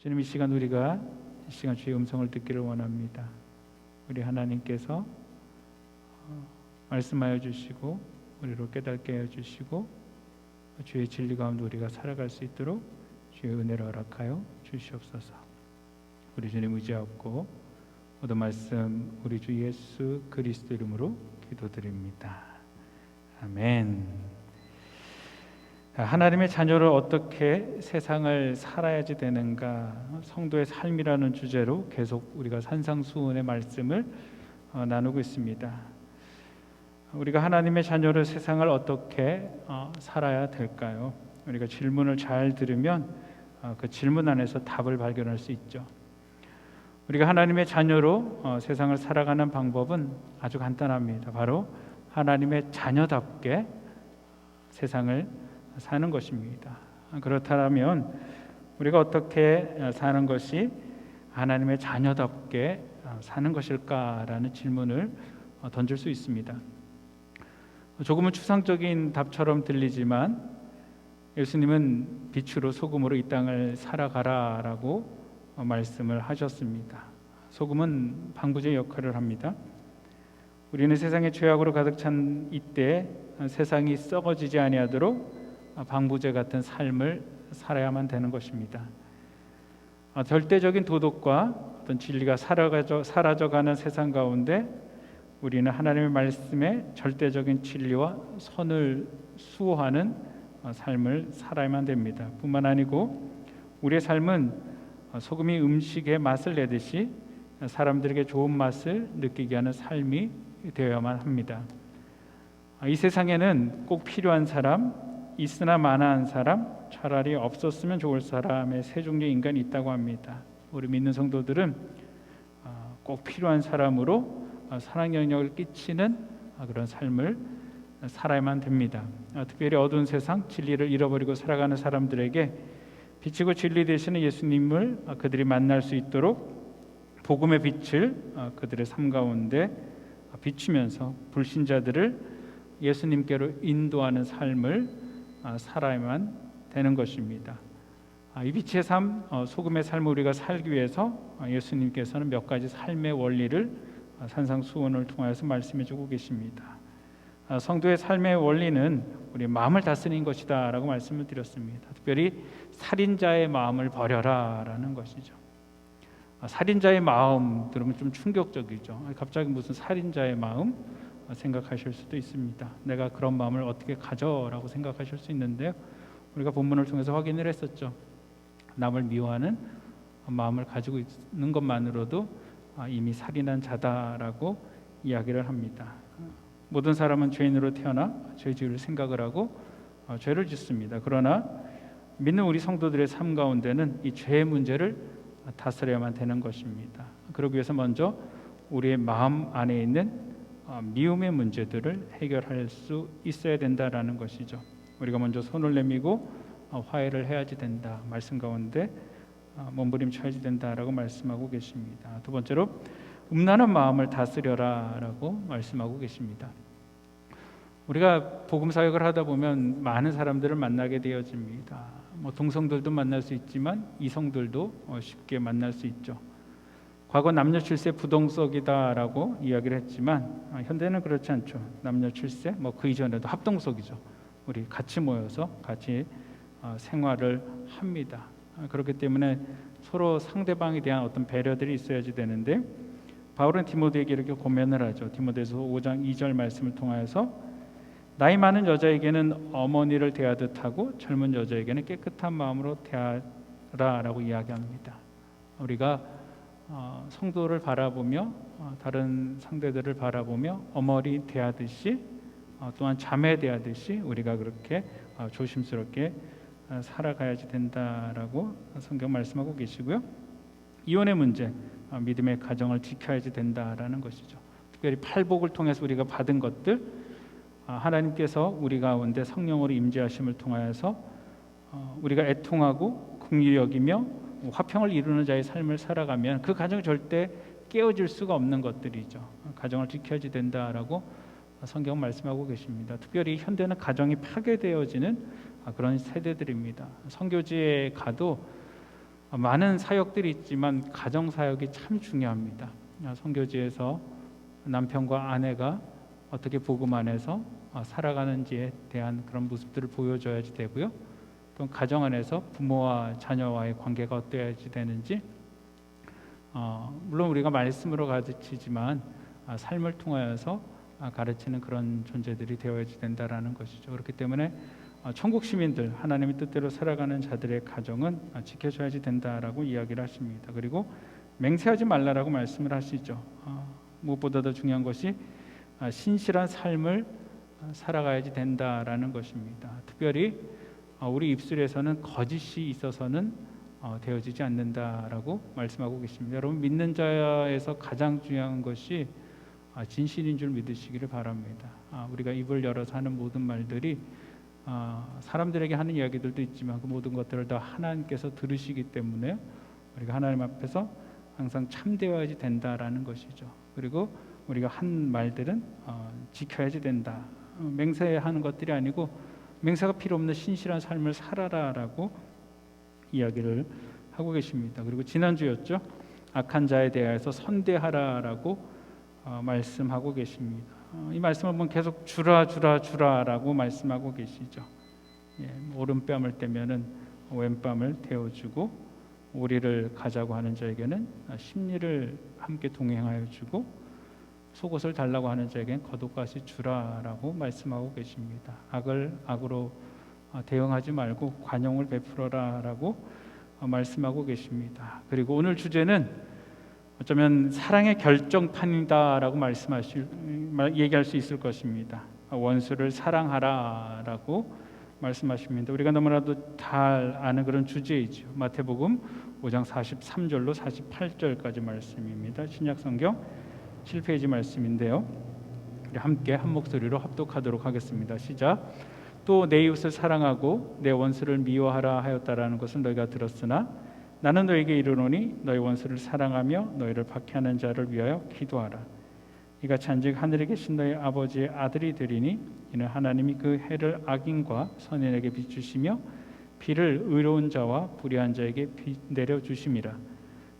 주님, 이 시간 우리가 이 시간 주의 음성을 듣기를 원합니다. 우리 하나님께서 말씀하여 주시고 우리로 깨닫게 해 주시고 주의 진리 가운데 우리가 살아갈 수 있도록 주의 은혜를 허락하여 주시옵소서. 우리 주님 의지하옵고 모든 말씀 우리 주 예수 그리스도 이름으로 기도드립니다. 아멘. 하나님의 자녀를 어떻게 세상을 살아야지 되는가, 성도의 삶이라는 주제로 계속 우리가 산상수훈의 말씀을 나누고 있습니다. 우리가 하나님의 자녀를 세상을 어떻게 살아야 될까요? 우리가 질문을 잘 들으면 그 질문 안에서 답을 발견할 수 있죠. 우리가 하나님의 자녀로 세상을 살아가는 방법은 아주 간단합니다. 바로 하나님의 자녀답게 세상을 사는 것입니다. 그렇다면 우리가 어떻게 사는 것이 하나님의 자녀답게 사는 것일까라는 질문을 던질 수 있습니다. 조금은 추상적인 답처럼 들리지만 예수님은 빛으로 소금으로 이 땅을 살아가라라고 말씀을 하셨습니다. 소금은 방부제 역할을 합니다. 우리는 세상의 죄악으로 가득 찬 이때 세상이 썩어지지 아니하도록 방부제 같은 삶을 살아야만 되는 것입니다. 절대적인 도덕과 어떤 진리가 사라져가는 세상 가운데 우리는 하나님의 말씀에 절대적인 진리와 선을 수호하는 삶을 살아야만 됩니다. 뿐만 아니고 우리의 삶은 소금이 음식에 맛을 내듯이 사람들에게 좋은 맛을 느끼게 하는 삶이 되어야만 합니다. 이 세상에는 꼭 필요한 사람, 있으나 마나한 사람, 차라리 없었으면 좋을 사람의 세 종류의 인간이 있다고 합니다. 우리 믿는 성도들은 꼭 필요한 사람으로 사랑 영역을 끼치는 그런 삶을 살아야만 됩니다. 특별히 어두운 세상, 진리를 잃어버리고 살아가는 사람들에게 빛이고 진리 되시는 예수님을 그들이 만날 수 있도록 복음의 빛을 그들의 삶 가운데 비추면서 불신자들을 예수님께로 인도하는 삶을 살아야만 되는 것입니다. 이 빛의 삶, 소금의 삶을 우리가 살기 위해서 예수님께서는 몇 가지 삶의 원리를 산상수훈을 통해서 말씀해주고 계십니다. 성도의 삶의 원리는 우리 마음을 다스리는 것이다 라고 말씀을 드렸습니다. 특별히 살인자의 마음을 버려라라는 것이죠. 살인자의 마음 들으면 좀 충격적이죠. 갑자기 무슨 살인자의 마음 생각하실 수도 있습니다. 내가 그런 마음을 어떻게 가져라고 생각하실 수 있는데요, 우리가 본문을 통해서 확인을 했었죠. 남을 미워하는 마음을 가지고 있는 것만으로도 이미 살인한 자다라고 이야기를 합니다. 모든 사람은 죄인으로 태어나 죄 지을 생각을 하고 죄를 짓습니다. 그러나 믿는 우리 성도들의 삶 가운데는 이 죄의 문제를 다스려야만 되는 것입니다. 그러기 위해서 먼저 우리의 마음 안에 있는 미움의 문제들을 해결할 수 있어야 된다라는 것이죠. 우리가 먼저 손을 내밀고 화해를 해야지 된다. 말씀 가운데 몸부림쳐야지 된다라고 말씀하고 계십니다. 두 번째로 음란한 마음을 다스려라라고 말씀하고 계십니다. 우리가 복음 사역을 하다 보면 많은 사람들을 만나게 되어집니다. 동성들도 만날 수 있지만 이성들도 쉽게 만날 수 있죠. 과거 남녀 칠세 부동석이다라고 이야기를 했지만 현대는 그렇지 않죠. 남녀 칠세 그 이전에도 합동석이죠. 우리 같이 모여서 같이 생활을 합니다. 그렇기 때문에 서로 상대방에 대한 어떤 배려들이 있어야지 되는데, 바울은 디모데에게 이렇게 고면을 하죠. 디모데서 5장 2절 말씀을 통하여서 나이 많은 여자에게는 어머니를 대하듯 하고 젊은 여자에게는 깨끗한 마음으로 대하라라고 이야기합니다. 우리가 성도를 바라보며 다른 상대들을 바라보며 어머니 대하듯이 또한 자매 대하듯이 우리가 그렇게 조심스럽게 살아가야지 된다라고 성경 말씀하고 계시고요. 이혼의 문제, 믿음의 가정을 지켜야지 된다라는 것이죠. 특별히 팔복을 통해서 우리가 받은 것들, 하나님께서 우리 가운데 성령으로 임재하심을 통하여서 우리가 애통하고 긍휼히 여기며 화평을 이루는 자의 삶을 살아가면 그 가정이 절대 깨어질 수가 없는 것들이죠. 가정을 지켜야지 된다라고 성경 말씀하고 계십니다. 특별히 현대는 가정이 파괴되어지는 그런 세대들입니다. 선교지에 가도 많은 사역들이 있지만 가정 사역이 참 중요합니다. 선교지에서 남편과 아내가 어떻게 복음 안에서 살아가는지에 대한 그런 모습들을 보여줘야지 되고요. 또 가정 안에서 부모와 자녀와의 관계가 어떠해야지 되는지, 물론 우리가 말씀으로 가르치지만 삶을 통하여서 가르치는 그런 존재들이 되어야지 된다라는 것이죠. 그렇기 때문에 천국 시민들, 하나님의 뜻대로 살아가는 자들의 가정은 지켜줘야지 된다라고 이야기를 하십니다. 그리고 맹세하지 말라라고 말씀을 하시죠. 무엇보다 더 중요한 것이 신실한 삶을 살아가야지 된다라는 것입니다. 특별히 우리 입술에서는 거짓이 있어서는 되어지지 않는다라고 말씀하고 계십니다. 여러분, 믿는 자에서 가장 중요한 것이 진실인 줄 믿으시기를 바랍니다. 우리가 입을 열어서 하는 모든 말들이 사람들에게 하는 이야기들도 있지만 그 모든 것들을 다 하나님께서 들으시기 때문에 우리가 하나님 앞에서 항상 참되어야지 된다라는 것이죠. 그리고 우리가 한 말들은 지켜야지 된다. 맹세하는 것들이 아니고 맹세가 필요 없는 신실한 삶을 살아라라고 이야기를 하고 계십니다. 그리고 지난주였죠. 악한 자에 대해서 선대하라라고 말씀하고 계십니다. 이 말씀을 보면 계속 주라라고 말씀하고 계시죠. 오른뺨을 떼면은 왼뺨을 대어주고, 오리를 가자고 하는 자에게는 심리를 함께 동행하여 주고, 속옷을 달라고 하는 자에게는 겉옷까지 주라라고 말씀하고 계십니다. 악을 악으로 대응하지 말고 관용을 베풀어라라고 말씀하고 계십니다. 그리고 오늘 주제는 어쩌면 사랑의 결정판이다라고 얘기할 수 있을 것입니다. 원수를 사랑하라라고 말씀하십니다. 우리가 너무나도 잘 아는 그런 주제이죠. 마태복음 5장 43절로 48절까지 말씀입니다. 신약성경 7페이지 말씀인데요. 우리 함께 한 목소리로 합독하도록 하겠습니다. 시작. 또 내 이웃을 사랑하고 내 원수를 미워하라 하였다라는 것을 너희가 들었으나 나는 너희에게 이르노니 너희 원수를 사랑하며 너희를 박해하는 자를 위하여 기도하라. 이같이 한즉 하늘에 계신 너희 아버지의 아들이 되리니 이는 하나님이 그 해를 악인과 선인에게 비추시며 비를 의로운 자와 불의한 자에게 내려 주심이라.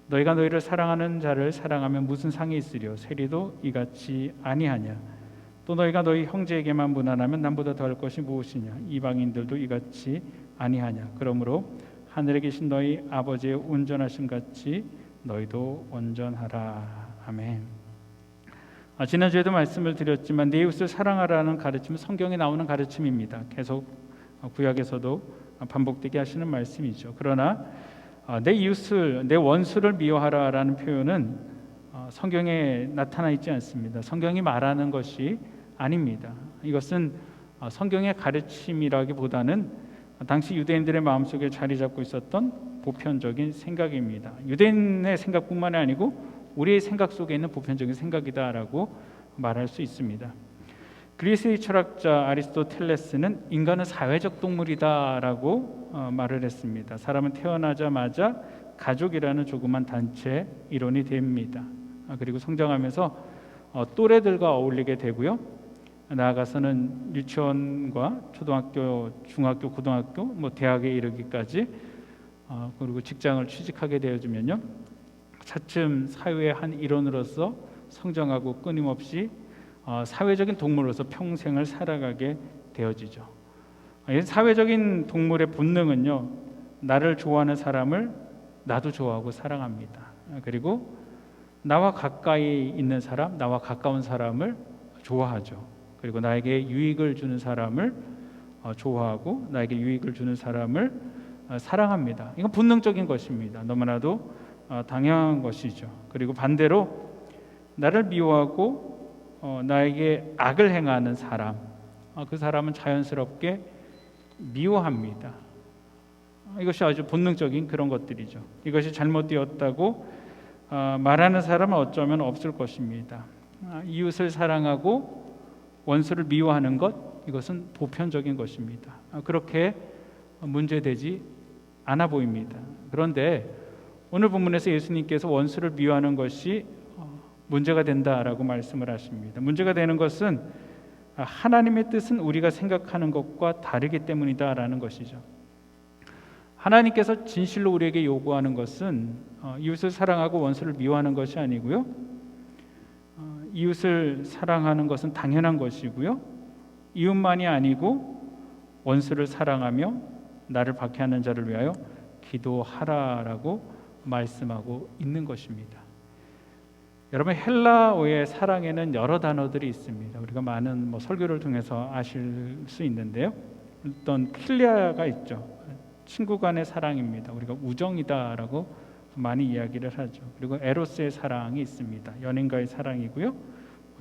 너희가 너희를 사랑하는 자를 사랑하면 무슨 상이 있으리요? 세리도 이같이 아니하냐? 또 너희가 너희 형제에게만 무난하면 남보다 더할 것이 무엇이냐? 이방인들도 이같이 아니하냐? 그러므로 하늘에 계신 너희 아버지의 온전하심 같이 너희도 온전하라. 아멘. 지난주에도 말씀을 드렸지만 내 이웃을 사랑하라는 가르침은 성경에 나오는 가르침입니다. 계속 구약에서도 반복되게 하시는 말씀이죠. 그러나 내 이웃을, 내 원수를 미워하라라는 표현은 성경에 나타나 있지 않습니다. 성경이 말하는 것이 아닙니다. 이것은 성경의 가르침이라기보다는 당시 유대인들의 마음속에 자리 잡고 있었던 보편적인 생각입니다. 유대인의 생각뿐만 아니고 우리의 생각 속에 있는 보편적인 생각이다라고 말할 수 있습니다. 그리스의 철학자 아리스토텔레스는 인간은 사회적 동물이다라고 말을 했습니다. 사람은 태어나자마자 가족이라는 조그만 단체 일원이 됩니다. 그리고 성장하면서 또래들과 어울리게 되고요. 나아가서는 유치원과 초등학교, 중학교, 고등학교, 대학에 이르기까지 그리고 직장을 취직하게 되어지면요, 차츰 사회의 한 일원으로서 성장하고 끊임없이 사회적인 동물로서 평생을 살아가게 되어지죠. 사회적인 동물의 본능은요, 나를 좋아하는 사람을 나도 좋아하고 사랑합니다. 그리고 나와 가까이 있는 사람, 나와 가까운 사람을 좋아하죠. 그리고 나에게 유익을 주는 사람을 좋아하고 나에게 유익을 주는 사람을 사랑합니다. 이건 본능적인 것입니다. 너무나도 당연한 것이죠. 그리고 반대로 나를 미워하고 나에게 악을 행하는 사람, 그 사람은 자연스럽게 미워합니다. 이것이 아주 본능적인 그런 것들이죠. 이것이 잘못되었다고 말하는 사람은 어쩌면 없을 것입니다. 이웃을 사랑하고 원수를 미워하는 것, 이것은 보편적인 것입니다. 그렇게 문제되지 않아 보입니다. 그런데 오늘 본문에서 예수님께서 원수를 미워하는 것이 문제가 된다라고 말씀을 하십니다. 문제가 되는 것은 하나님의 뜻은 우리가 생각하는 것과 다르기 때문이다라는 것이죠. 하나님께서 진실로 우리에게 요구하는 것은 이웃을 사랑하고 원수를 미워하는 것이 아니고요. 이웃을 사랑하는 것은 당연한 것이고요. 이웃만이 아니고 원수를 사랑하며 나를 박해하는 자를 위하여 기도하라라고 말씀하고 있는 것입니다. 여러분, 헬라어의 사랑에는 여러 단어들이 있습니다. 우리가 많은 설교를 통해서 아실 수 있는데요. 어떤 필리아가 있죠. 친구 간의 사랑입니다. 우리가 우정이다라고 많이 이야기를 하죠. 그리고 에로스의 사랑이 있습니다. 연인과의 사랑이고요.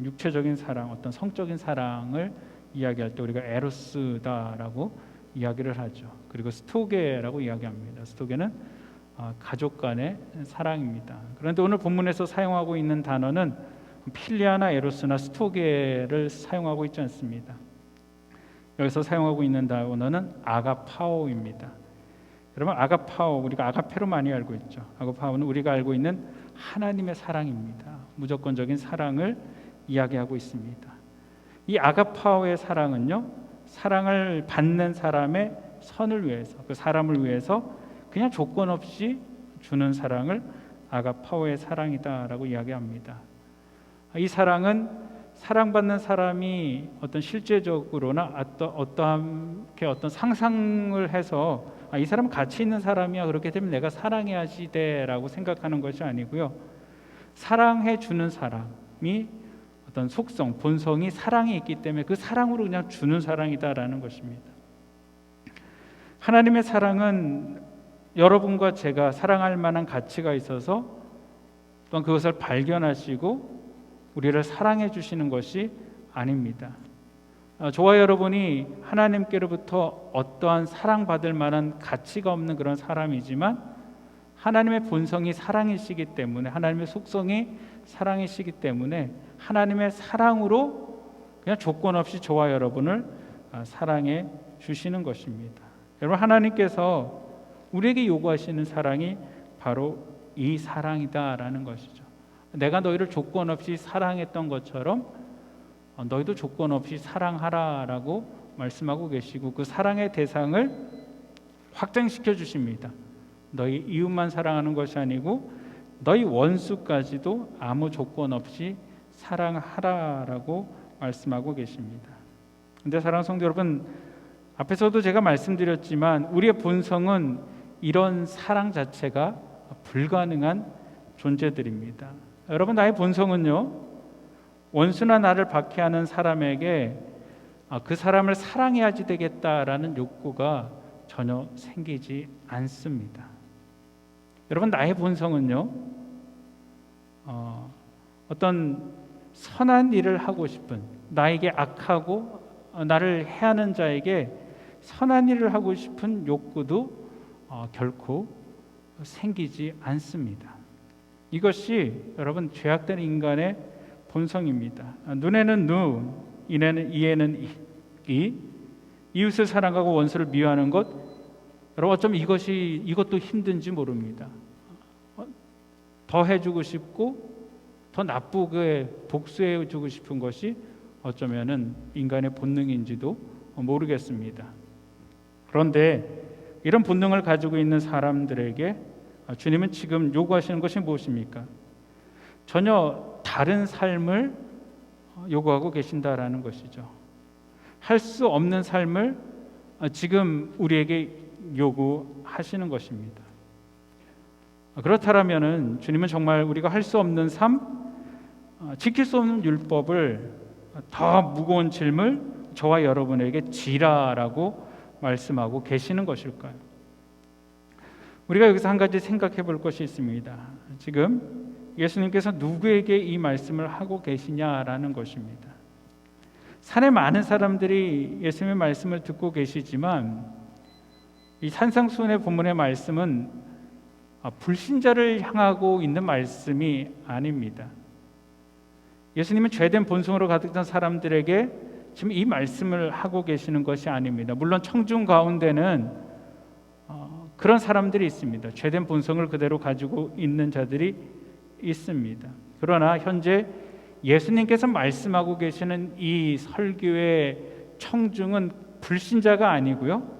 육체적인 사랑, 어떤 성적인 사랑을 이야기할 때 우리가 에로스다라고 이야기를 하죠. 그리고 스토게라고 이야기합니다. 스토게는 가족 간의 사랑입니다. 그런데 오늘 본문에서 사용하고 있는 단어는 필리아나 에로스나 스토게를 사용하고 있지 않습니다. 여기서 사용하고 있는 단어는 아가파오입니다. 여러분, 아가파오, 우리가 아가페로 많이 알고 있죠. 아가파오는 우리가 알고 있는 하나님의 사랑입니다. 무조건적인 사랑을 이야기하고 있습니다. 이 아가파오의 사랑은요, 사랑을 받는 사람의 선을 위해서, 그 사람을 위해서 그냥 조건 없이 주는 사랑을 아가파오의 사랑이다라고 이야기합니다. 이 사랑은 사랑받는 사람이 어떤 실제적으로나 어떤 상상을 해서 이 사람은 가치 있는 사람이야, 그렇기 때문에 내가 사랑해야지 돼라고 생각하는 것이 아니고요. 사랑해 주는 사람이 어떤 속성, 본성이 사랑이 있기 때문에 그 사랑으로 그냥 주는 사랑이다라는 것입니다. 하나님의 사랑은 여러분과 제가 사랑할 만한 가치가 있어서 또한 그것을 발견하시고 우리를 사랑해 주시는 것이 아닙니다. 저와 여러분이 하나님께로부터 어떠한 사랑받을 만한 가치가 없는 그런 사람이지만 하나님의 본성이 사랑이시기 때문에, 하나님의 속성이 사랑이시기 때문에 하나님의 사랑으로 그냥 조건 없이 저와 여러분을 사랑해 주시는 것입니다. 여러분, 하나님께서 우리에게 요구하시는 사랑이 바로 이 사랑이다라는 것이죠. 내가 너희를 조건 없이 사랑했던 것처럼 너희도 조건 없이 사랑하라라고 말씀하고 계시고, 그 사랑의 대상을 확장시켜 주십니다. 너희 이웃만 사랑하는 것이 아니고 너희 원수까지도 아무 조건 없이 사랑하라라고 말씀하고 계십니다. 그런데 사랑하는 성도 여러분, 앞에서도 제가 말씀드렸지만 우리의 본성은 이런 사랑 자체가 불가능한 존재들입니다. 여러분, 나의 본성은요, 원수나 나를 박해하는 사람에게 그 사람을 사랑해야지 되겠다라는 욕구가 전혀 생기지 않습니다. 여러분, 나의 본성은요, 어떤 선한 일을 하고 싶은, 나에게 악하고 나를 해하는 자에게 선한 일을 하고 싶은 욕구도 결코 생기지 않습니다. 이것이 여러분 죄악된 인간의 본성입니다. 눈에는 눈, 이에는 이, 이웃을 사랑하고 원수를 미워하는 것, 여러분 어쩌면 이것도 힘든지 모릅니다. 더 해주고 싶고 더 나쁘게 복수해주고 싶은 것이 어쩌면은 인간의 본능인지도 모르겠습니다. 그런데 이런 본능을 가지고 있는 사람들에게 주님은 지금 요구하시는 것이 무엇입니까? 전혀 다른 삶을 요구하고 계신다라는 것이죠. 할 수 없는 삶을 지금 우리에게 요구하시는 것입니다. 그렇다면은 주님은 정말 우리가 할 수 없는 삶, 지킬 수 없는 율법을 더 무거운 짐을 저와 여러분에게 지라라고 말씀하고 계시는 것일까요? 우리가 여기서 한 가지 생각해 볼 것이 있습니다. 지금 예수님께서 누구에게 이 말씀을 하고 계시냐라는 것입니다. 산에 많은 사람들이 예수님의 말씀을 듣고 계시지만 이 산상수훈의 본문의 말씀은 불신자를 향하고 있는 말씀이 아닙니다. 예수님은 죄된 본성으로 가득 찬 사람들에게 지금 이 말씀을 하고 계시는 것이 아닙니다. 물론 청중 가운데는 그런 사람들이 있습니다. 죄된 본성을 그대로 가지고 있는 자들이 있습니다. 그러나 현재 예수님께서 말씀하고 계시는 이 설교의 청중은 불신자가 아니고요,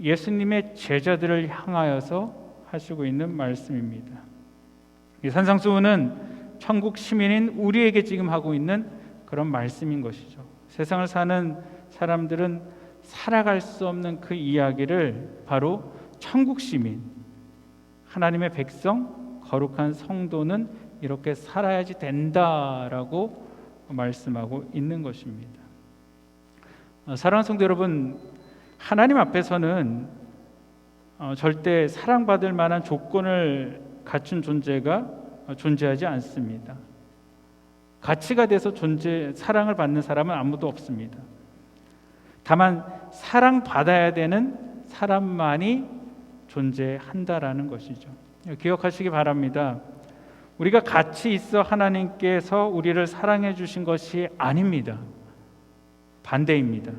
예수님의 제자들을 향하여서 하시고 있는 말씀입니다. 이 산상수훈은 천국 시민인 우리에게 지금 하고 있는 그런 말씀인 것이죠. 세상을 사는 사람들은 살아갈 수 없는 그 이야기를 바로 천국 시민, 하나님의 백성, 거룩한 성도는 이렇게 살아야지 된다라고 말씀하고 있는 것입니다. 사랑하는 성도 여러분, 하나님 앞에서는 절대 사랑받을 만한 조건을 갖춘 존재가 존재하지 않습니다. 가치가 돼서 사랑을 받는 사람은 아무도 없습니다. 다만 사랑받아야 되는 사람만이 존재한다라는 것이죠. 기억하시기 바랍니다. 우리가 가치 있어 하나님께서 우리를 사랑해 주신 것이 아닙니다. 반대입니다.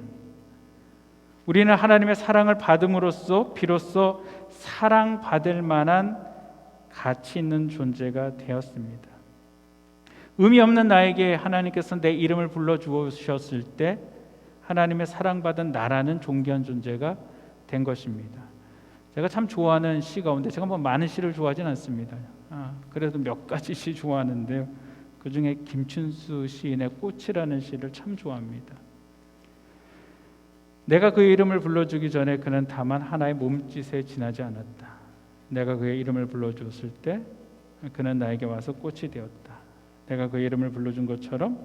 우리는 하나님의 사랑을 받음으로써 비로소 사랑받을 만한 가치 있는 존재가 되었습니다. 의미 없는 나에게 하나님께서 내 이름을 불러주셨을 때 하나님의 사랑받은 나라는 존귀한 존재가 된 것입니다. 제가 참 좋아하는 시 가운데, 제가 뭐 많은 시를 좋아하진 않습니다. 그래도 몇 가지 시 좋아하는데요, 그 중에 김춘수 시인의 꽃이라는 시를 참 좋아합니다. 내가 그의 이름을 불러주기 전에 그는 다만 하나의 몸짓에 지나지 않았다. 내가 그의 이름을 불러주었을 때 그는 나에게 와서 꽃이 되었다. 내가 그의 이름을 불러준 것처럼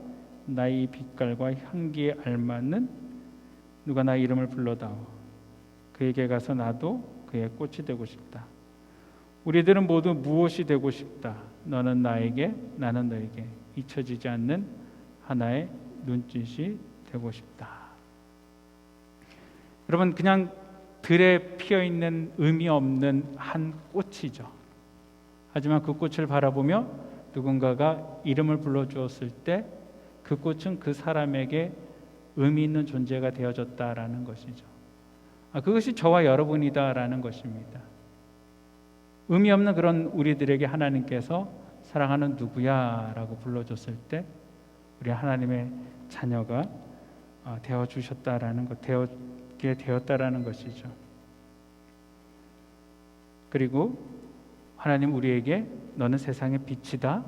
나의 빛깔과 향기에 알맞는 누가 나의 이름을 불러다오. 그에게 가서 나도 그의 꽃이 되고 싶다. 우리들은 모두 무엇이 되고 싶다. 너는 나에게, 나는 너에게 잊혀지지 않는 하나의 눈짓이 되고 싶다. 여러분, 그냥 들에 피어있는 의미 없는 한 꽃이죠. 하지만 그 꽃을 바라보며 누군가가 이름을 불러주었을 때 그 꽃은 그 사람에게 의미 있는 존재가 되어졌다라는 것이죠. 그것이 저와 여러분이다라는 것입니다. 의미 없는 그런 우리들에게 하나님께서 사랑하는 누구야 라고 불러줬을 때 우리 하나님의 자녀가 되어주셨다라는 것, 되었게 되었다라는 것이죠. 그리고 하나님 우리에게 너는 세상의 빛이다,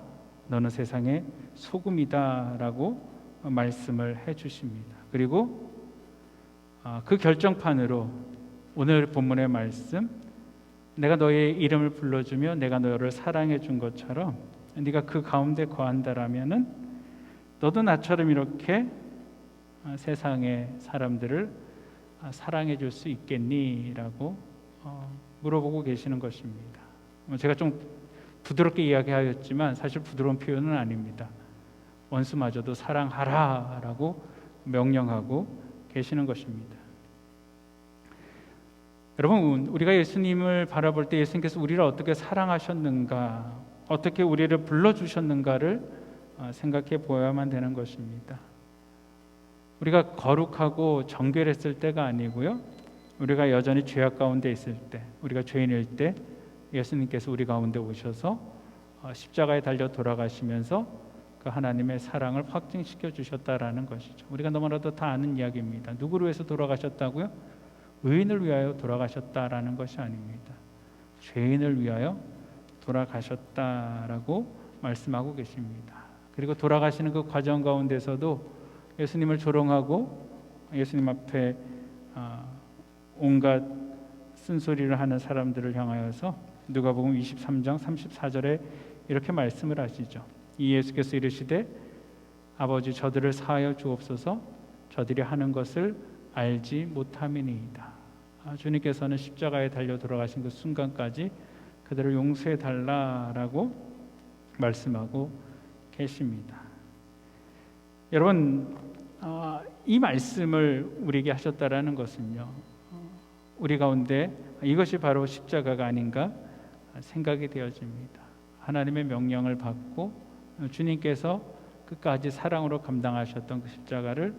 너는 세상의 소금이다 라고 말씀을 해주십니다. 그리고 그 결정판으로 오늘 본문의 말씀, 내가 너의 이름을 불러주며 내가 너를 사랑해 준 것처럼 네가 그 가운데 거한다라면은 너도 나처럼 이렇게 세상의 사람들을 사랑해 줄 수 있겠니? 라고 물어보고 계시는 것입니다. 제가 좀 부드럽게 이야기하였지만 사실 부드러운 표현은 아닙니다. 원수마저도 사랑하라 라고 명령하고 계시는 것입니다. 여러분, 우리가 예수님을 바라볼 때 예수님께서 우리를 어떻게 사랑하셨는가, 어떻게 우리를 불러주셨는가를 생각해 보아야만 되는 것입니다. 우리가 거룩하고 정결했을 때가 아니고요, 우리가 여전히 죄악 가운데 있을 때, 우리가 죄인일 때 예수님께서 우리 가운데 오셔서 십자가에 달려 돌아가시면서 그 하나님의 사랑을 확증시켜 주셨다라는 것이죠. 우리가 너무나도 다 아는 이야기입니다. 누구를 위해서 돌아가셨다고요? 의인을 위하여 돌아가셨다라는 것이 아닙니다. 죄인을 위하여 돌아가셨다라고 말씀하고 계십니다. 그리고 돌아가시는 그 과정 가운데서도 예수님을 조롱하고 예수님 앞에 온갖 쓴소리를 하는 사람들을 향하여서 누가복음 23장 34절에 이렇게 말씀을 하시죠. 이 예수께서 이르시되 아버지 저들을 사하여 주옵소서 저들이 하는 것을 알지 못함이니이다. 주님께서는 십자가에 달려 돌아가신 그 순간까지 그들을 용서해 달라라고 말씀하고 계십니다. 여러분, 이 말씀을 우리에게 하셨다라는 것은요, 우리 가운데 이것이 바로 십자가가 아닌가 생각이 되어집니다. 하나님의 명령을 받고 주님께서 끝까지 사랑으로 감당하셨던 그 십자가를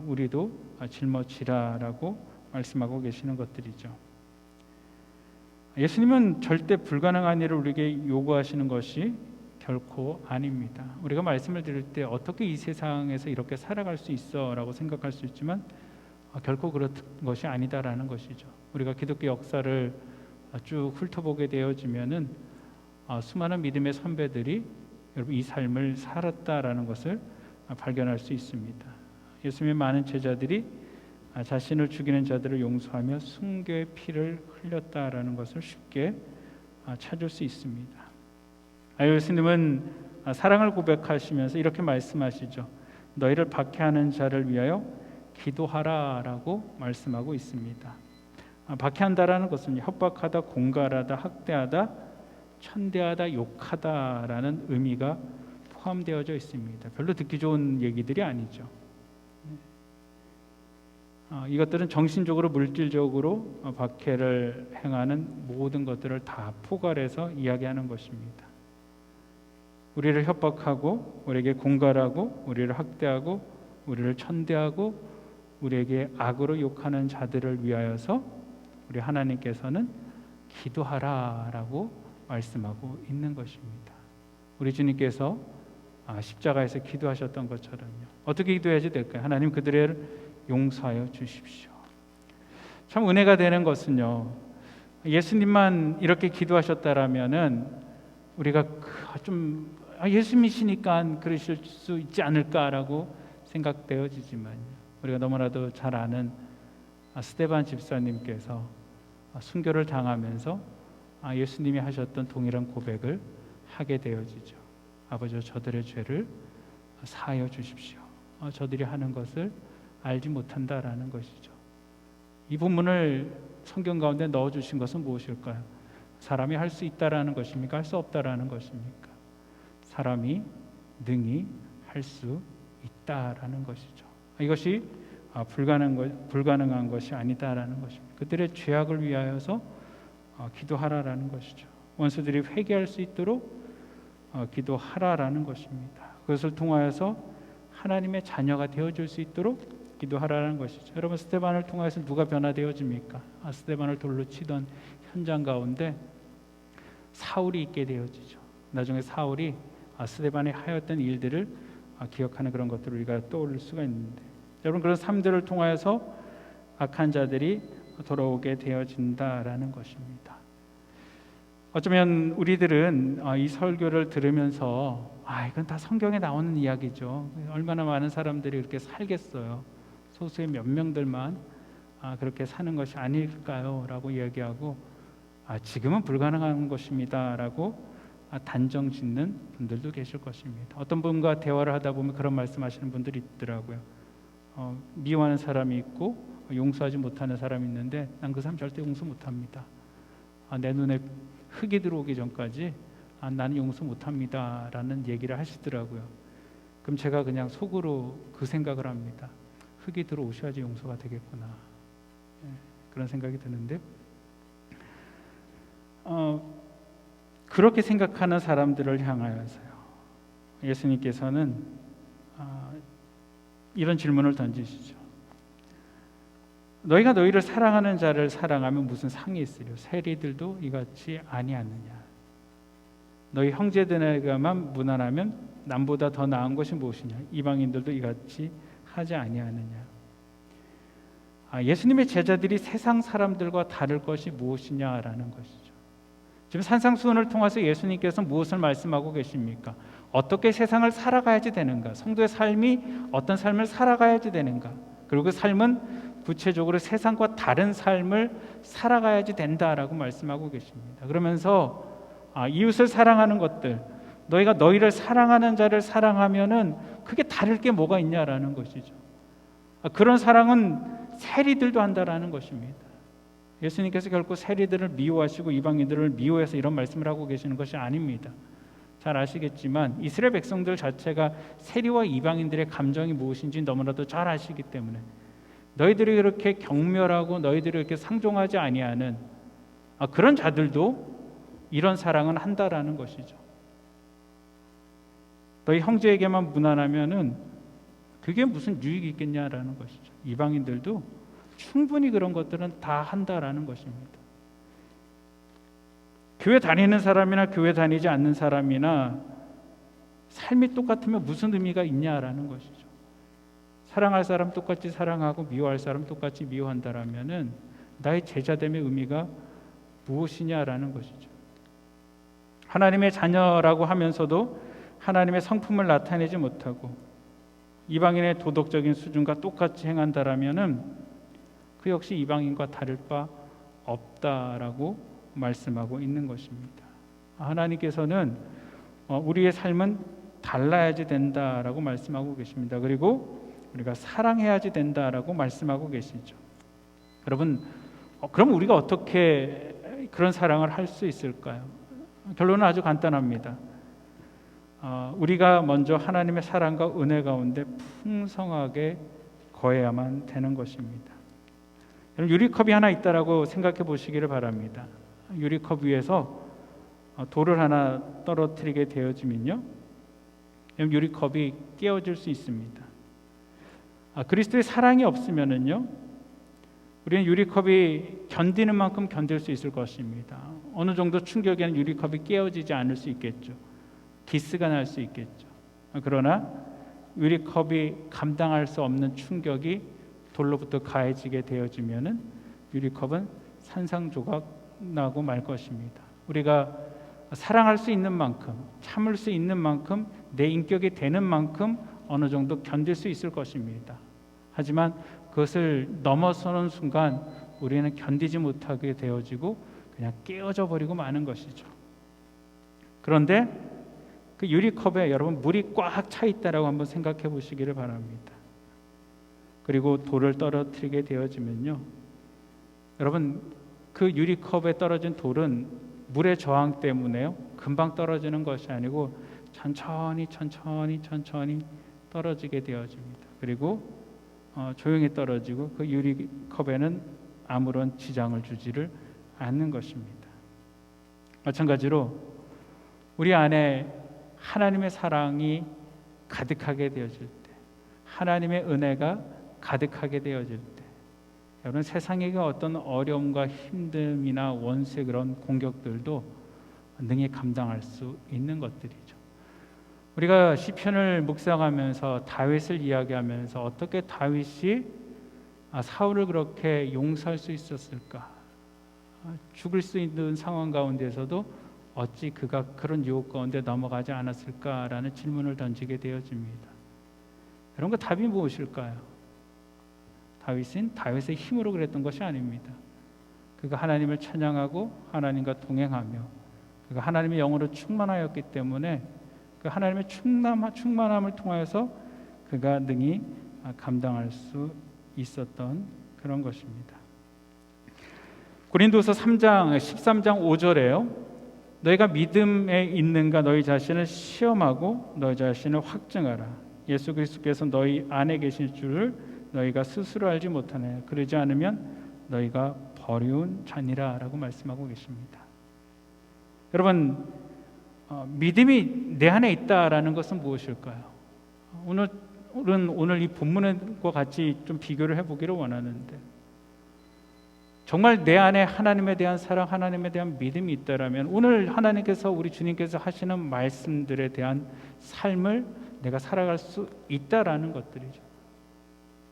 우리도 짊어지라라고 말씀하고 계시는 것들이죠. 예수님은 절대 불가능한 일을 우리에게 요구하시는 것이 결코 아닙니다. 우리가 말씀을 들을 때 어떻게 이 세상에서 이렇게 살아갈 수 있어 라고 생각할 수 있지만 결코 그런 것이 아니다라는 것이죠. 우리가 기독교 역사를 쭉 훑어보게 되어지면은 수많은 믿음의 선배들이 여러분 이 삶을 살았다라는 것을 발견할 수 있습니다. 예수님의 많은 제자들이 자신을 죽이는 자들을 용서하며 순교의 피를 흘렸다라는 것을 쉽게 찾을 수 있습니다. 예수님은 사랑을 고백하시면서 이렇게 말씀하시죠. 너희를 박해하는 자를 위하여 기도하라라고 말씀하고 있습니다. 박해한다라는 것은 협박하다, 공갈하다, 학대하다, 천대하다, 욕하다라는 의미가 포함되어져 있습니다. 별로 듣기 좋은 얘기들이 아니죠. 이것들은 정신적으로, 물질적으로 박해를 행하는 모든 것들을 다 포괄해서 이야기하는 것입니다. 우리를 협박하고, 우리에게 공갈하고, 우리를 학대하고, 우리를 천대하고, 우리에게 악으로 욕하는 자들을 위하여서 우리 하나님께서는 기도하라라고 말씀하고 있는 것입니다. 우리 주님께서 십자가에서 기도하셨던 것처럼요. 어떻게 기도해야지 될까요? 하나님 그들을 용서하여 주십시오. 참 은혜가 되는 것은요, 예수님만 이렇게 기도하셨다라면은 우리가 좀 예수님이시니까 그러실 수 있지 않을까라고 생각되어지지만요, 우리가 너무나도 잘 아는 스데반 집사님께서 순교를 당하면서 예수님이 하셨던 동일한 고백을 하게 되어지죠. 아버지, 저들의 죄를 사하여 주십시오. 저들이 하는 것을 알지 못한다라는 것이죠. 이 본문을 성경 가운데 넣어주신 것은 무엇일까요? 사람이 할 수 있다라는 것입니까? 할 수 없다라는 것입니까? 사람이 능히 할 수 있다라는 것이죠. 이것이 불가능한 것이 아니다라는 것입니다. 그들의 죄악을 위하여서 기도하라라는 것이죠. 원수들이 회개할 수 있도록 기도하라라는 것입니다. 그것을 통하여서 하나님의 자녀가 되어줄 수 있도록 기도하라는 것이죠. 여러분, 스데반을 통해서 누가 변화되어집니까? 스데반을 돌로 치던 현장 가운데 사울이 있게 되어지죠. 나중에 사울이 스데반이 하였던 일들을 기억하는 그런 것들을 우리가 떠올릴 수가 있는데, 여러분, 그런 삶들을 통하여서 악한 자들이 돌아오게 되어진다라는 것입니다. 어쩌면 우리들은 이 설교를 들으면서 이건 다 성경에 나오는 이야기죠. 얼마나 많은 사람들이 그렇게 살겠어요. 소수의 몇 명들만 그렇게 사는 것이 아닐까요? 라고 이야기하고 지금은 불가능한 것입니다 라고 단정 짓는 분들도 계실 것입니다. 어떤 분과 대화를 하다 보면 그런 말씀하시는 분들이 있더라고요. 미워하는 사람이 있고 용서하지 못하는 사람이 있는데 난 그 사람 절대 용서 못합니다. 내 눈에 흙이 들어오기 전까지 나는 용서 못합니다 라는 얘기를 하시더라고요. 그럼 제가 그냥 속으로 그 생각을 합니다. 흙이 들어오셔야지 용서가 되겠구나. 그런 생각이 드는데, 그렇게 생각하는 사람들을 향하여서요, 예수님께서는 이런 질문을 던지시죠. 너희가 너희를 사랑하는 자를 사랑하면 무슨 상이 있으려? 세리들도 이같이 아니하느냐? 너희 형제들에게만 무난하면 남보다 더 나은 것이 무엇이냐? 이방인들도 이같이 하지 아니하느냐? 예수님의 제자들이 세상 사람들과 다를 것이 무엇이냐라는 것이죠. 지금 산상수훈을 통해서 예수님께서 무엇을 말씀하고 계십니까? 어떻게 세상을 살아가야지 되는가? 성도의 삶이 어떤 삶을 살아가야지 되는가? 그리고 그 삶은 구체적으로 세상과 다른 삶을 살아가야지 된다라고 말씀하고 계십니다. 그러면서 이웃을 사랑하는 것들, 너희가 너희를 사랑하는 자를 사랑하면은 그게 다를 게 뭐가 있냐라는 것이죠. 그런 사랑은 세리들도 한다라는 것입니다. 예수님께서 결코 세리들을 미워하시고 이방인들을 미워해서 이런 말씀을 하고 계시는 것이 아닙니다. 잘 아시겠지만 이스라엘 백성들 자체가 세리와 이방인들의 감정이 무엇인지 너무나도 잘 아시기 때문에 너희들이 그렇게 경멸하고 너희들이 이렇게 상종하지 아니하는 그런 자들도 이런 사랑은 한다라는 것이죠. 너희 형제에게만 무난하면은 그게 무슨 유익이 있겠냐라는 것이죠. 이방인들도 충분히 그런 것들은 다 한다라는 것입니다. 교회 다니는 사람이나 교회 다니지 않는 사람이나 삶이 똑같으면 무슨 의미가 있냐라는 것이죠. 사랑할 사람 똑같이 사랑하고 미워할 사람 똑같이 미워한다라면은 나의 제자됨의 의미가 무엇이냐라는 것이죠. 하나님의 자녀라고 하면서도 하나님의 성품을 나타내지 못하고 이방인의 도덕적인 수준과 똑같이 행한다라면은 그 역시 이방인과 다를 바 없다라고 말씀하고 있는 것입니다. 하나님께서는 우리의 삶은 달라야지 된다라고 말씀하고 계십니다. 그리고 우리가 사랑해야지 된다라고 말씀하고 계시죠. 여러분, 그럼 우리가 어떻게 그런 사랑을 할 수 있을까요? 결론은 아주 간단합니다. 우리가 먼저 하나님의 사랑과 은혜 가운데 풍성하게 거해야만 되는 것입니다. 유리컵이 하나 있다라고 생각해 보시기를 바랍니다. 유리컵 위에서 돌을 하나 떨어뜨리게 되어지면요, 유리컵이 깨어질 수 있습니다. 그리스도의 사랑이 없으면은요, 우리는 유리컵이 견디는 만큼 견딜 수 있을 것입니다. 어느 정도 충격에는 유리컵이 깨어지지 않을 수 있겠죠. 기스가 날 수 있겠죠. 그러나 유리컵이 감당할 수 없는 충격이 돌로부터 가해지게 되어지면은 유리컵은 산산조각 나고 말 것입니다. 우리가 사랑할 수 있는 만큼, 참을 수 있는 만큼, 내 인격이 되는 만큼 어느 정도 견딜 수 있을 것입니다. 하지만 그것을 넘어서는 순간 우리는 견디지 못하게 되어지고 그냥 깨어져 버리고 마는 것이죠. 그런데 그 유리컵에 여러분 물이 꽉 차 있다라고 한번 생각해 보시기를 바랍니다. 그리고 돌을 떨어뜨리게 되어지면요, 여러분 그 유리컵에 떨어진 돌은 물의 저항 때문에요 금방 떨어지는 것이 아니고 천천히 떨어지게 되어집니다. 그리고 조용히 떨어지고 그 유리컵에는 아무런 지장을 주지를 않는 것입니다. 마찬가지로 우리 안에 하나님의 사랑이 가득하게 되어질 때, 하나님의 은혜가 가득하게 되어질 때, 여러분 세상의 어떤 어려움과 힘듦이나 원수의 그런 공격들도 능히 감당할 수 있는 것들이죠. 우리가 시편을 묵상하면서 다윗을 이야기하면서 어떻게 다윗이 사울을 그렇게 용서할 수 있었을까? 죽을 수 있는 상황 가운데서도 어찌 그가 그런 유혹 가운데 넘어가지 않았을까라는 질문을 던지게 되어집니다. 여러분, 그 답이 무엇일까요? 다윗은 다윗의 힘으로 그랬던 것이 아닙니다. 그가 하나님을 찬양하고 하나님과 동행하며 그가 하나님의 영으로 충만하였기 때문에 그 하나님의 충만함을 통하여서 그가 능히 감당할 수 있었던 그런 것입니다. 고린도서 13장 5절에요. 너희가 믿음에 있는가 너희 자신을 시험하고 너희 자신을 확증하라. 예수 그리스도께서 너희 안에 계실 줄을 너희가 스스로 알지 못하네. 그러지 않으면 너희가 버리운 자니라 라고 말씀하고 계십니다. 여러분, 믿음이 내 안에 있다라는 것은 무엇일까요? 오늘 이 본문과 같이 좀 비교를 해보기를 원하는데, 정말 내 안에 하나님에 대한 사랑, 하나님에 대한 믿음이 있다라면 오늘 하나님께서, 우리 주님께서 하시는 말씀들에 대한 삶을 내가 살아갈 수 있다라는 것들이죠.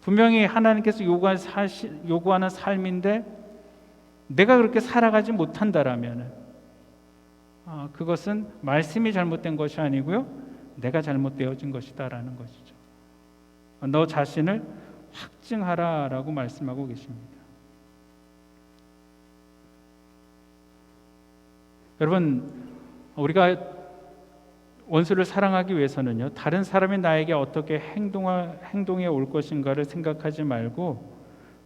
분명히 하나님께서 요구하는 삶인데 내가 그렇게 살아가지 못한다라면 그것은 말씀이 잘못된 것이 아니고요, 내가 잘못되어진 것이다라는 것이죠. 너 자신을 확증하라라고 말씀하고 계십니다. 여러분, 우리가 원수를 사랑하기 위해서는요, 다른 사람이 나에게 어떻게 행동해 올 것인가를 생각하지 말고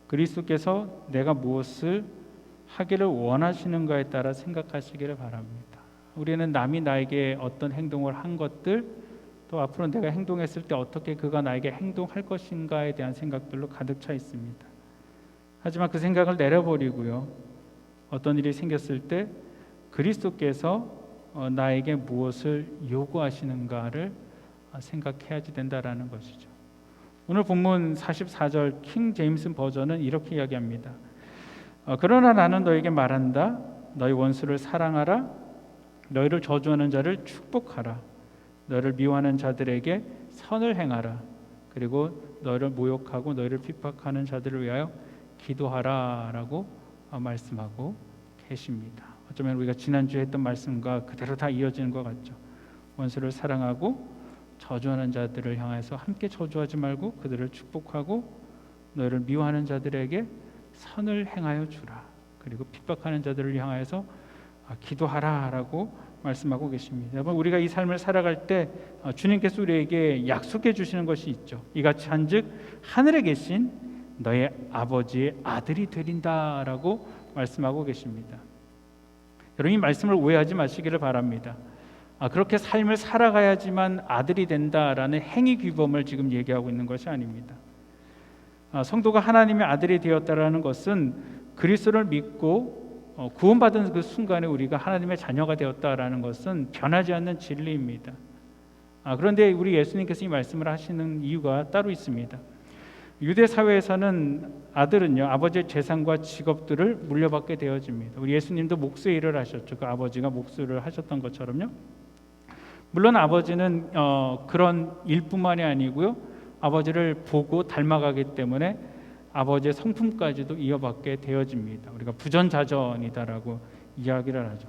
그리스도께서 내가 무엇을 하기를 원하시는가에 따라 생각하시기를 바랍니다. 우리는 남이 나에게 어떤 행동을 한 것들, 또 앞으로 내가 행동했을 때 어떻게 그가 나에게 행동할 것인가에 대한 생각들로 가득 차 있습니다. 하지만 그 생각을 내려버리고요, 어떤 일이 생겼을 때 그리스도께서 나에게 무엇을 요구하시는가를 생각해야지 된다라는 것이죠. 오늘 본문 44절 킹 제임스 버전은 이렇게 이야기합니다. 그러나 나는 너에게 말한다. 너희 원수를 사랑하라. 너희를 저주하는 자를 축복하라. 너희를 미워하는 자들에게 선을 행하라. 그리고 너희를 모욕하고 너희를 핍박하는 자들을 위하여 기도하라 라고 말씀하고 계십니다. 어쩌면 우리가 지난주에 했던 말씀과 그대로 다 이어지는 것 같죠. 원수를 사랑하고 저주하는 자들을 향해서 함께 저주하지 말고 그들을 축복하고 너희를 미워하는 자들에게 선을 행하여 주라. 그리고 핍박하는 자들을 향하여서 기도하라라고 말씀하고 계십니다. 여러분, 우리가 이 삶을 살아갈 때 주님께서 우리에게 약속해 주시는 것이 있죠. 이같이 한즉 하늘에 계신 너의 아버지의 아들이 되린다라고 말씀하고 계십니다. 여러분, 이 말씀을 오해하지 마시기를 바랍니다. 그렇게 삶을 살아가야지만 아들이 된다라는 행위 규범을 지금 얘기하고 있는 것이 아닙니다. 성도가 하나님의 아들이 되었다라는 것은 그리스도를 믿고 구원받은 그 순간에 우리가 하나님의 자녀가 되었다라는 것은 변하지 않는 진리입니다. 그런데 우리 예수님께서 이 말씀을 하시는 이유가 따로 있습니다. 유대 사회에서는 아들은요, 아버지의 재산과 직업들을 물려받게 되어집니다. 우리 예수님도 목수 일을 하셨죠. 그 아버지가 목수를 하셨던 것처럼요. 물론 아버지는 그런 일뿐만이 아니고요, 아버지를 보고 닮아가기 때문에 아버지의 성품까지도 이어받게 되어집니다. 우리가 부전자전이다라고 이야기를 하죠.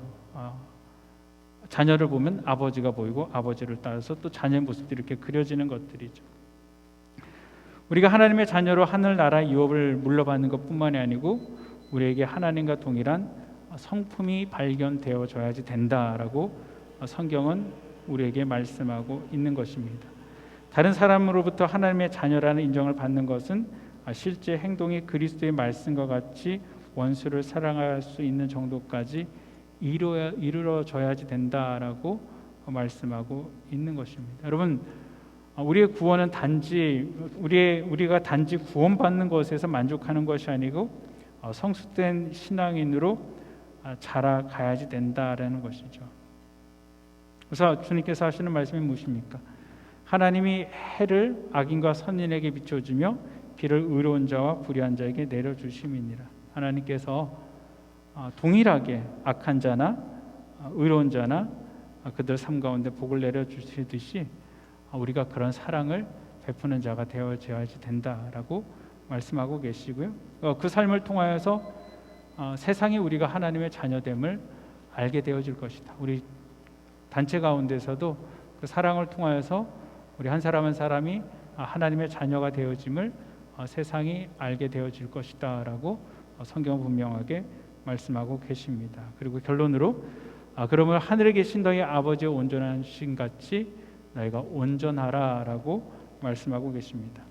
자녀를 보면 아버지가 보이고 아버지를 따라서 또 자녀의 모습들이 이렇게 그려지는 것들이죠. 우리가 하나님의 자녀로 하늘나라의 유업을 물려받는 것뿐만이 아니고 우리에게 하나님과 동일한 성품이 발견되어져야지 된다라고 성경은 우리에게 말씀하고 있는 것입니다. 다른 사람으로부터 하나님의 자녀라는 인정을 받는 것은 실제 행동이 그리스도의 말씀과 같이 원수를 사랑할 수 있는 정도까지 이루어져야지 된다라고 말씀하고 있는 것입니다. 여러분, 우리의 구원은 단지 우리가 단지 구원받는 것에서 만족하는 것이 아니고 성숙된 신앙인으로 자라가야지 된다라는 것이죠. 그래서 주님께서 하시는 말씀이 무엇입니까? 하나님이 해를 악인과 선인에게 비춰주며 비를 의로운 자와 불의한 자에게 내려주심이니라. 하나님께서 동일하게 악한 자나 의로운 자나 그들 삶 가운데 복을 내려주시듯이 우리가 그런 사랑을 베푸는 자가 되어져야지 된다라고 말씀하고 계시고요. 그 삶을 통하여서 세상이 우리가 하나님의 자녀됨을 알게 되어질 것이다. 우리 단체 가운데서도 그 사랑을 통하여서 우리 한 사람 한 사람이 하나님의 자녀가 되어짐을 세상이 알게 되어질 것이다 라고 성경은 분명하게 말씀하고 계십니다. 그리고 결론으로 그러면 하늘에 계신 너희 아버지의 온전한 신같이 너희가 온전하라 라고 말씀하고 계십니다.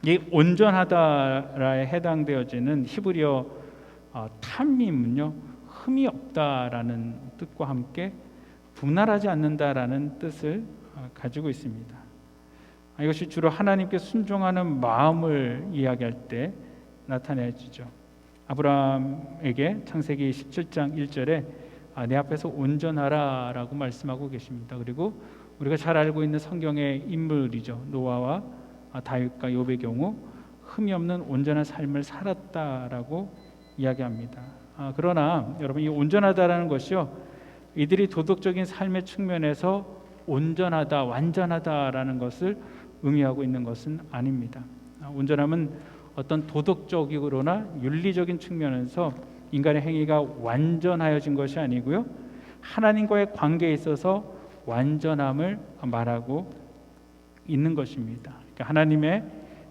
이 온전하다에 해당되어지는 히브리어 탐밈은요, 흠이 없다라는 뜻과 함께 분할하지 않는다라는 뜻을 가지고 있습니다. 이것이 주로 하나님께 순종하는 마음을 이야기할 때 나타내지죠. 아브라함에게 창세기 17장 1절에 내 앞에서 온전하라 라고 말씀하고 계십니다. 그리고 우리가 잘 알고 있는 성경의 인물이죠. 노아와 다윗과 욥의 경우 흠이 없는 온전한 삶을 살았다라고 이야기합니다. 그러나 여러분, 이 온전하다라는 것이요, 이들이 도덕적인 삶의 측면에서 온전하다, 완전하다라는 것을 의미하고 있는 것은 아닙니다. 온전함은 어떤 도덕적이거나 윤리적인 측면에서 인간의 행위가 완전하여진 것이 아니고요, 하나님과의 관계에 있어서 완전함을 말하고 있는 것입니다. 그러니까 하나님의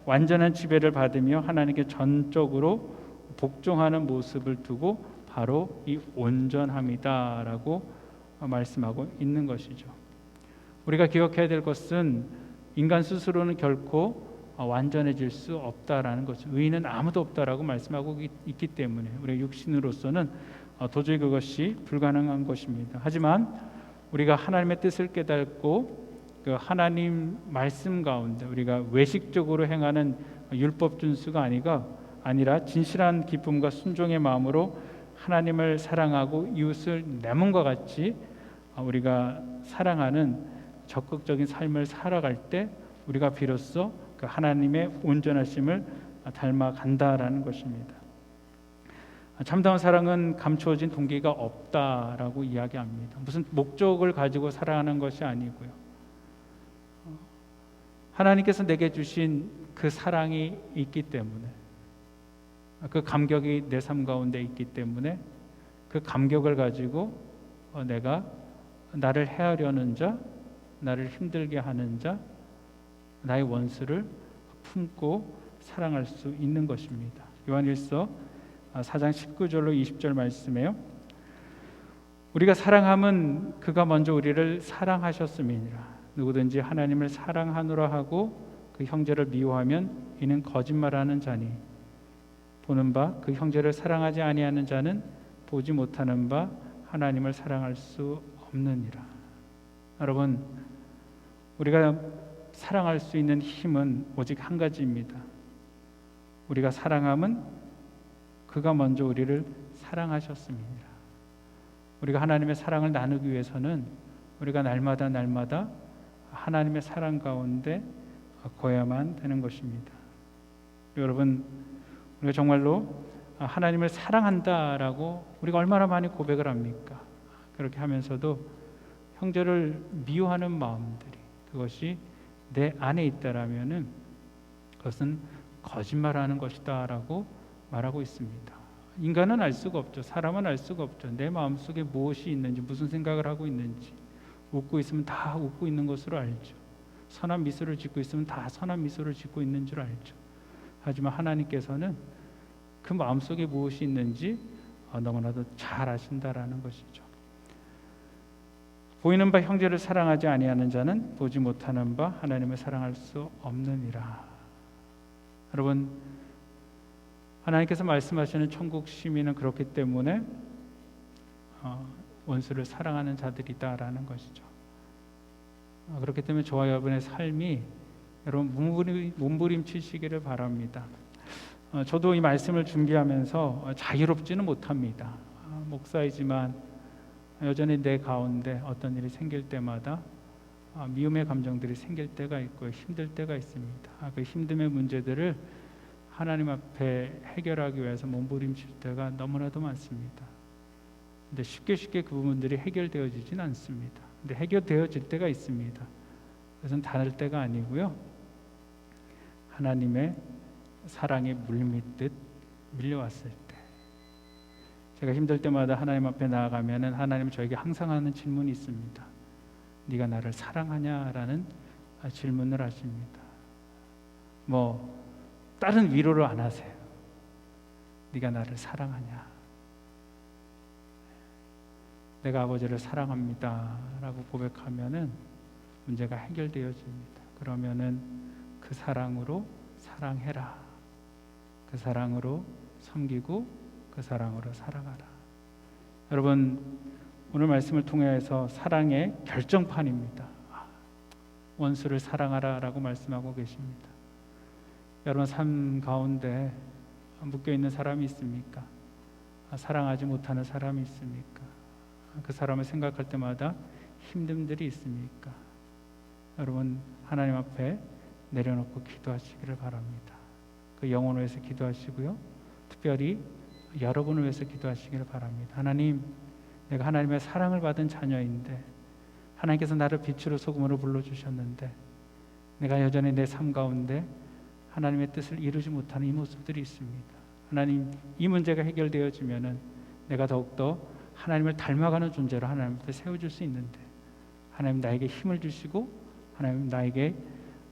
완전한 지배를 받으며 하나님께 전적으로 복종하는 모습을 두고 바로 이 온전함이다라고 말씀하고 있는 것이죠. 우리가 기억해야 될 것은 인간 스스로는 결코 완전해질 수 없다라는 것이죠. 의인은 아무도 없다라고 말씀하고 있기 때문에 우리 육신으로서는 도저히 그것이 불가능한 것입니다. 하지만 우리가 하나님의 뜻을 깨닫고 그 하나님 말씀 가운데 우리가 외식적으로 행하는 율법 준수가 아니라 진실한 기쁨과 순종의 마음으로 하나님을 사랑하고 이웃을 내 몸과 같이 우리가 사랑하는 적극적인 삶을 살아갈 때 우리가 비로소 그 하나님의 온전하심을 닮아간다라는 것입니다. 참다운 사랑은 감추어진 동기가 없다라고 이야기합니다. 무슨 목적을 가지고 사랑하는 것이 아니고요, 하나님께서 내게 주신 그 사랑이 있기 때문에 그 감격이 내 삶 가운데 있기 때문에 그 감격을 가지고 내가 나를 해하려는 자, 나를 힘들게 하는 자, 나의 원수를 품고 사랑할 수 있는 것입니다. 요한일서 4장 19절로 20절 말씀에요. 우리가 사랑함은 그가 먼저 우리를 사랑하셨음이니라. 누구든지 하나님을 사랑하노라 하고 그 형제를 미워하면 이는 거짓말하는 자니 보는 바 그 형제를 사랑하지 아니하는 자는 보지 못하는 바 하나님을 사랑할 수 없느니라. 여러분, 우리가 사랑할 수 있는 힘은 오직 한 가지입니다. 우리가 사랑함은 그가 먼저 우리를 사랑하셨습니다. 우리가 하나님의 사랑을 나누기 위해서는 우리가 날마다 하나님의 사랑 가운데 거야만 되는 것입니다. 여러분, 우리가 정말로 하나님을 사랑한다라고 우리가 얼마나 많이 고백을 합니까? 그렇게 하면서도 형제를 미워하는 마음들이 그것이 내 안에 있다라면은 그것은 거짓말하는 것이다라고 말하고 있습니다. 인간은 알 수가 없죠. 사람은 알 수가 없죠. 내 마음속에 무엇이 있는지, 무슨 생각을 하고 있는지. 웃고 있으면 다 웃고 있는 것으로 알죠. 선한 미소를 짓고 있으면 다 선한 미소를 짓고 있는 줄 알죠. 하지만 하나님께서는 그 마음속에 무엇이 있는지 너무나도 잘 아신다라는 것이죠. 보이는 바 형제를 사랑하지 아니하는 자는 보지 못하는 바 하나님을 사랑할 수 없느니라. 여러분, 하나님께서 말씀하시는 천국 시민은 그렇기 때문에 원수를 사랑하는 자들이다라는 것이죠. 그렇기 때문에 저와 여러분의 삶이 여러분 몸부림치시기를 바랍니다. 저도 이 말씀을 준비하면서 자유롭지는 못합니다. 목사이지만 여전히 내 가운데 어떤 일이 생길 때마다 미움의 감정들이 생길 때가 있고 힘들 때가 있습니다. 그 힘듦의 문제들을 하나님 앞에 해결하기 위해서 몸부림칠 때가 너무나도 많습니다. 근데 쉽게 그 부분들이 해결되어지진 않습니다. 근데 해결되어질 때가 있습니다. 그것은 다를 때가 아니고요. 하나님의 사랑에 물밀듯 밀려왔을 때, 제가 힘들 때마다 하나님 앞에 나아가면은 하나님은 저에게 항상 하는 질문이 있습니다. 네가 나를 사랑하냐라는 질문을 하십니다. 다른 위로를 안 하세요. 네가 나를 사랑하냐? 내가 아버지를 사랑합니다 라고 고백하면은 문제가 해결되어집니다. 그러면은 그 사랑으로 사랑해라. 그 사랑으로 섬기고 그 사랑으로 살아가라. 여러분, 오늘 말씀을 통해서 사랑의 결정판입니다. 원수를 사랑하라 라고 말씀하고 계십니다. 여러분 삶 가운데 묶여있는 사람이 있습니까? 사랑하지 못하는 사람이 있습니까? 그 사람을 생각할 때마다 힘듦들이 있습니까? 여러분 하나님 앞에 내려놓고 기도하시기를 바랍니다. 그 영혼을 위해서 기도하시고요. 특별히 여러분을 위해서 기도하시기를 바랍니다. 하나님, 내가 하나님의 사랑을 받은 자녀인데 하나님께서 나를 빛으로 소금으로 불러주셨는데 내가 여전히 내 삶 가운데 하나님의 뜻을 이루지 못하는 이 모습들이 있습니다. 하나님, 이 문제가 해결되어지면은 내가 더욱더 하나님을 닮아가는 존재로 하나님 앞에 세워질 수 있는데 하나님 나에게 힘을 주시고 하나님 나에게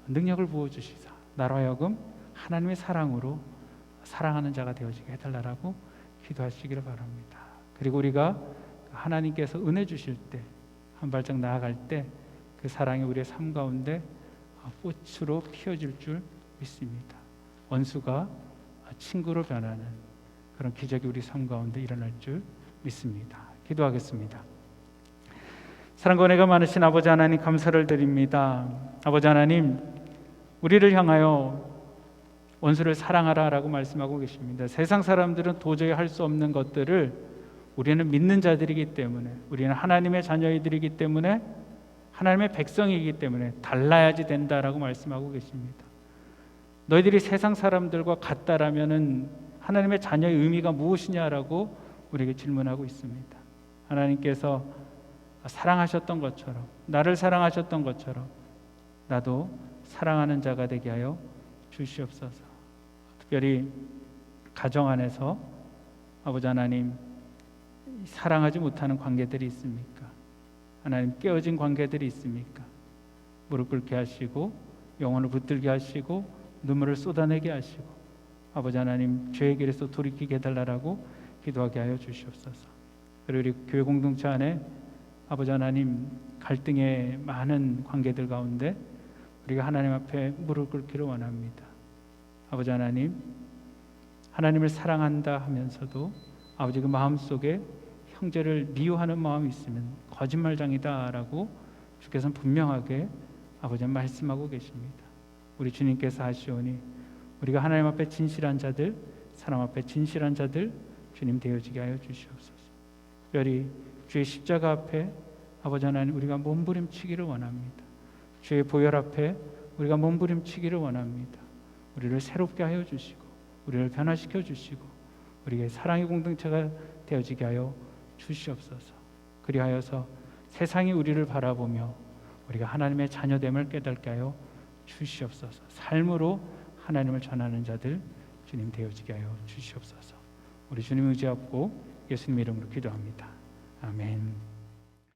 능력을 부어주시사 나로 하여금 하나님의 사랑으로 사랑하는 자가 되어지게 해달라고 기도하시기를 바랍니다. 그리고 우리가 하나님께서 은혜 주실 때 한 발짝 나아갈 때 그 사랑이 우리의 삶 가운데 꽃으로 피어질 줄 믿습니다. 원수가 친구로 변하는 그런 기적이 우리 삶 가운데 일어날 줄 믿습니다. 기도하겠습니다. 사랑과 은혜가 많으신 아버지 하나님 감사를 드립니다. 아버지 하나님, 우리를 향하여 원수를 사랑하라 라고 말씀하고 계십니다. 세상 사람들은 도저히 할 수 없는 것들을 우리는 믿는 자들이기 때문에, 우리는 하나님의 자녀이들이기 때문에, 하나님의 백성이기 때문에 달라야지 된다라고 말씀하고 계십니다. 너희들이 세상 사람들과 같다라면은 하나님의 자녀의 의미가 무엇이냐라고 우리에게 질문하고 있습니다. 하나님께서 사랑하셨던 것처럼, 나를 사랑하셨던 것처럼 나도 사랑하는 자가 되게 하여 주시옵소서. 특별히 가정 안에서 아버지 하나님 사랑하지 못하는 관계들이 있습니까? 하나님 깨어진 관계들이 있습니까? 무릎 꿇게 하시고 영혼을 붙들게 하시고 눈물을 쏟아내게 하시고 아버지 하나님 죄의 길에서 돌이키게 해달라고 기도하게 하여 주시옵소서. 그리고 우리 교회 공동체 안에 아버지 하나님 갈등의 많은 관계들 가운데 우리가 하나님 앞에 무릎 꿇기를 원합니다. 아버지 하나님, 하나님을 사랑한다 하면서도 아버지 그 마음속에 형제를 미워하는 마음이 있으면 거짓말장이다라고 주께서는 분명하게 아버지 말씀하고 계십니다. 우리 주님께서 하시오니 우리가 하나님 앞에 진실한 자들, 사람 앞에 진실한 자들 주님 되어지게 하여 주시옵소서. 특별히 주의 십자가 앞에 아버지 하나님 우리가 몸부림치기를 원합니다. 주의 보혈 앞에 우리가 몸부림치기를 원합니다. 우리를 새롭게 하여 주시고 우리를 변화시켜 주시고 우리의 사랑의 공동체가 되어지게 하여 주시옵소서. 그리하여서 세상이 우리를 바라보며 우리가 하나님의 자녀됨을 깨닫게 하여 주시옵소서. 삶으로 하나님을 전하는 자들 주님 되어지게 하여 주시옵소서. 우리 주님 의지하고 예수님 이름으로 기도합니다. 아멘.